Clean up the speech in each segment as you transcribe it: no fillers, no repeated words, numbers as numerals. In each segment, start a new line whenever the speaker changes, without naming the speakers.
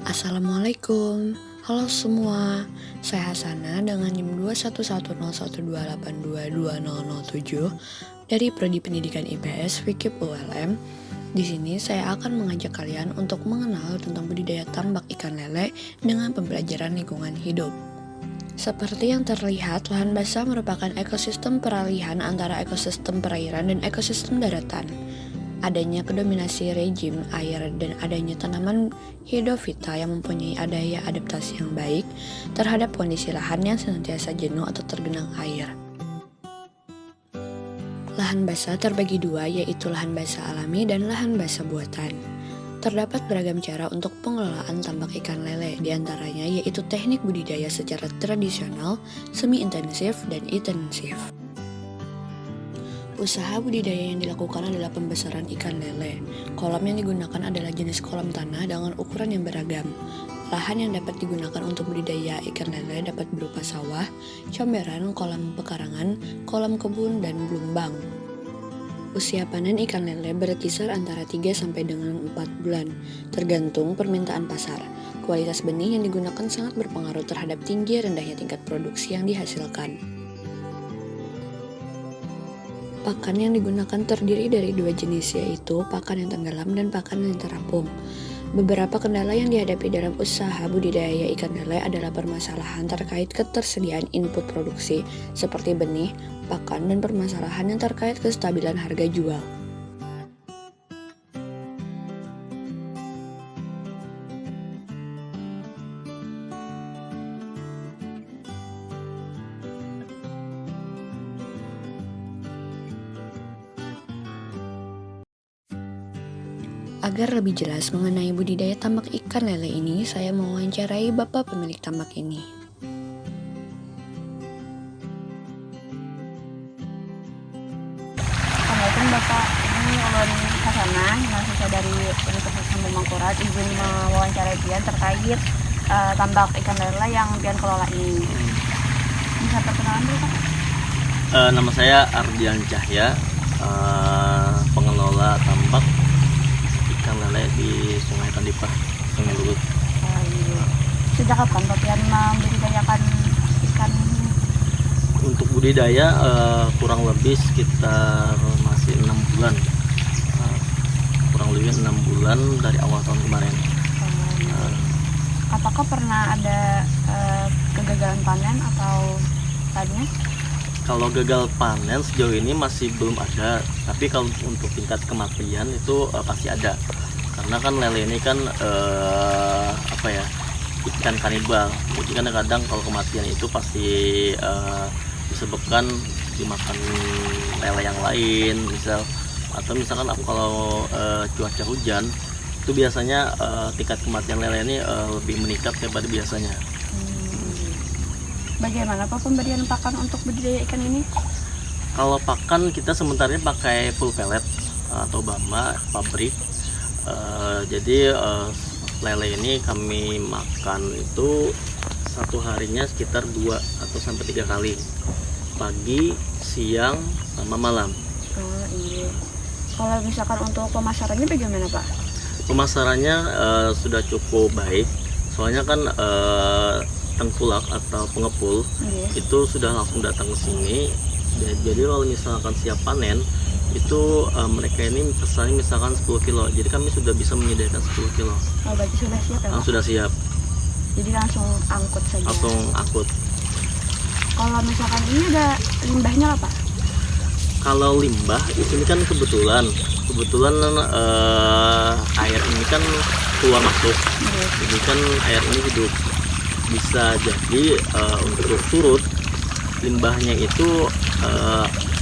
Assalamualaikum, halo semua. Saya Hasana dengan NIM 2110128222007 dari Prodi Pendidikan IPS Fikip ULM. Di sini saya akan mengajak kalian untuk mengenal tentang budidaya tambak ikan lele dengan pembelajaran lingkungan hidup. Seperti yang terlihat, lahan basah merupakan ekosistem peralihan antara ekosistem perairan dan ekosistem daratan. Adanya kedominasi rejim air dan adanya tanaman hidrofita yang mempunyai daya adaptasi yang baik terhadap kondisi lahan yang senantiasa jenuh atau tergenang air. Lahan basah terbagi dua, yaitu lahan basah alami dan lahan basah buatan. Terdapat beragam cara untuk pengelolaan tambak ikan lele, diantaranya yaitu teknik budidaya secara tradisional, semi-intensif, dan intensif. Usaha budidaya yang dilakukan adalah pembesaran ikan lele. Kolam yang digunakan adalah jenis kolam tanah dengan ukuran yang beragam. Lahan yang dapat digunakan untuk budidaya ikan lele dapat berupa sawah, comberan, kolam pekarangan, kolam kebun, dan gelombang. Usia panen ikan lele berkisar antara 3 sampai dengan 4 bulan, tergantung permintaan pasar. Kualitas benih yang digunakan sangat berpengaruh terhadap tinggi rendahnya tingkat produksi yang dihasilkan. Pakan yang digunakan terdiri dari dua jenis, yaitu pakan yang tenggelam dan pakan yang terapung. Beberapa kendala yang dihadapi dalam usaha budidaya ikan lele adalah permasalahan terkait ketersediaan input produksi, seperti benih, pakan, dan permasalahan yang terkait kestabilan harga jual. Agar lebih jelas mengenai budidaya tambak ikan lele ini, saya mewawancarai bapak pemilik tambak ini.
Assalamualaikum Bapak, ini Ulun Hasanah, mahasiswa dari Universitas Mangkurat, izin mewawancarai Pian terkait tambak ikan lele yang Pian kelola ini. Bisa perkenalan dulu Pak?
Nama saya Ardian Cahya, pengelola tambak ikan lele di Sungai Kandipah, Sungai Lulut.
Iya. Sejak kapan Pak Pian membudidayakan ikan ini?
Untuk budidaya kurang lebih sekitar masih 6 bulan, kurang lebih 6 bulan dari awal tahun kemarin.
Apakah pernah ada kegagalan panen atau tadinya?
Kalau gagal panen sejauh ini masih belum ada, tapi kalau untuk tingkat kematian itu pasti ada, karena kan lele ini kan ikan kanibal, jadi kadang-kadang kalau kematian itu pasti disebabkan dimakan lele yang lain, misalkan kalau cuaca hujan itu biasanya tingkat kematian lele ini lebih meningkat daripada biasanya.
Bagaimana Pak pemberian pakan untuk budidaya ikan ini?
Kalau pakan kita sementaranya pakai full pellet atau bama pabrik. Jadi lele ini kami makan itu satu harinya sekitar 2 atau sampai 3 kali, pagi, siang, sama malam.
Oh iya. Kalau misalkan untuk pemasarannya bagaimana Pak?
Pemasarannya sudah cukup baik, soalnya kan tengkulak atau pengepul itu sudah langsung datang ke sini. Jadi kalau misalkan siap panen itu mereka ini pesannya misalkan 10 kilo, jadi kami sudah bisa menyediakan 10 kilo.
Oh berarti sudah siap ya Pak?
Sudah siap.
Jadi langsung angkut saja?
Langsung angkut.
Kalau misalkan ini ada limbahnya apa?
Kalau limbah di sini kan kebetulan air ini kan keluar masuk, jadi kan air ini hidup. Bisa jadi untuk surut limbahnya itu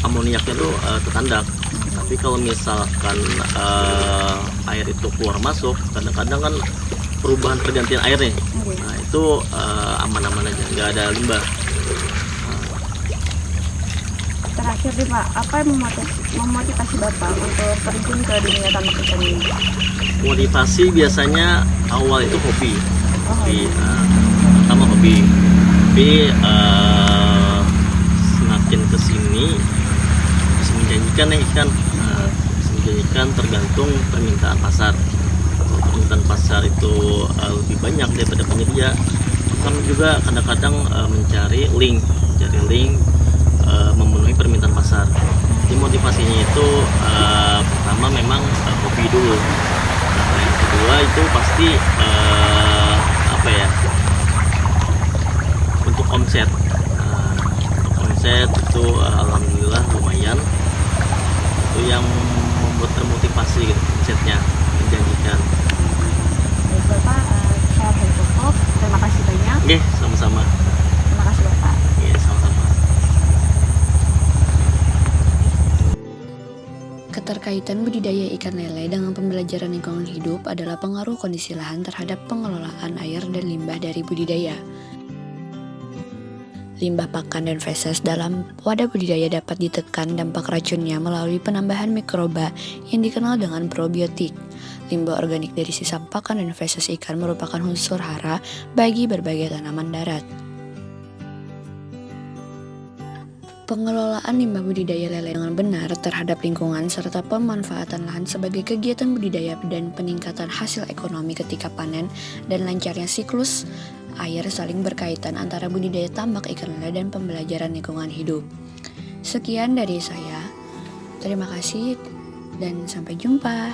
amoniaknya itu tertandak. Tapi kalau misalkan air itu keluar masuk, kadang-kadang kan perubahan pergantian airnya, nah itu aman-aman aja, nggak ada limbah.
Terakhir nih Pak, apa yang memotivasi Bapak untuk terjun ke dunia tambak ikan ini?
Motivasi biasanya awal itu hobi. Pertama hobi, tapi semakin kesini bisa menjanjikan tergantung permintaan pasar. Kalau permintaan pasar itu lebih banyak daripada penyedia, kan juga kadang-kadang mencari link memenuhi permintaan pasar. Jadi motivasinya itu pertama memang hobi dulu. Nah, yang kedua itu pasti apa ya, untuk omset. Untuk omset itu alhamdulillah lumayan. Itu yang membuat termotivasi gitu, omsetnya menjanjikan.
Baik Bapak, saya sudah cukup. Terima kasih banyak.
Oke, sama-sama.
Terima kasih Bapak.
Iya, sama-sama.
Keterkaitan budidaya ikan lele dengan pembelajaran lingkungan hidup adalah pengaruh kondisi lahan terhadap pengelolaan air dan limbah dari budidaya. Limbah pakan dan feses dalam wadah budidaya dapat ditekan dampak racunnya melalui penambahan mikroba yang dikenal dengan probiotik. Limbah organik dari sisa pakan dan feses ikan merupakan unsur hara bagi berbagai tanaman darat. Pengelolaan limbah budidaya lele dengan benar terhadap lingkungan serta pemanfaatan lahan sebagai kegiatan budidaya dan peningkatan hasil ekonomi ketika panen dan lancarnya siklus air saling berkaitan antara budidaya tambak ikan lele dan pembelajaran lingkungan hidup. Sekian dari saya. Terima kasih dan sampai jumpa.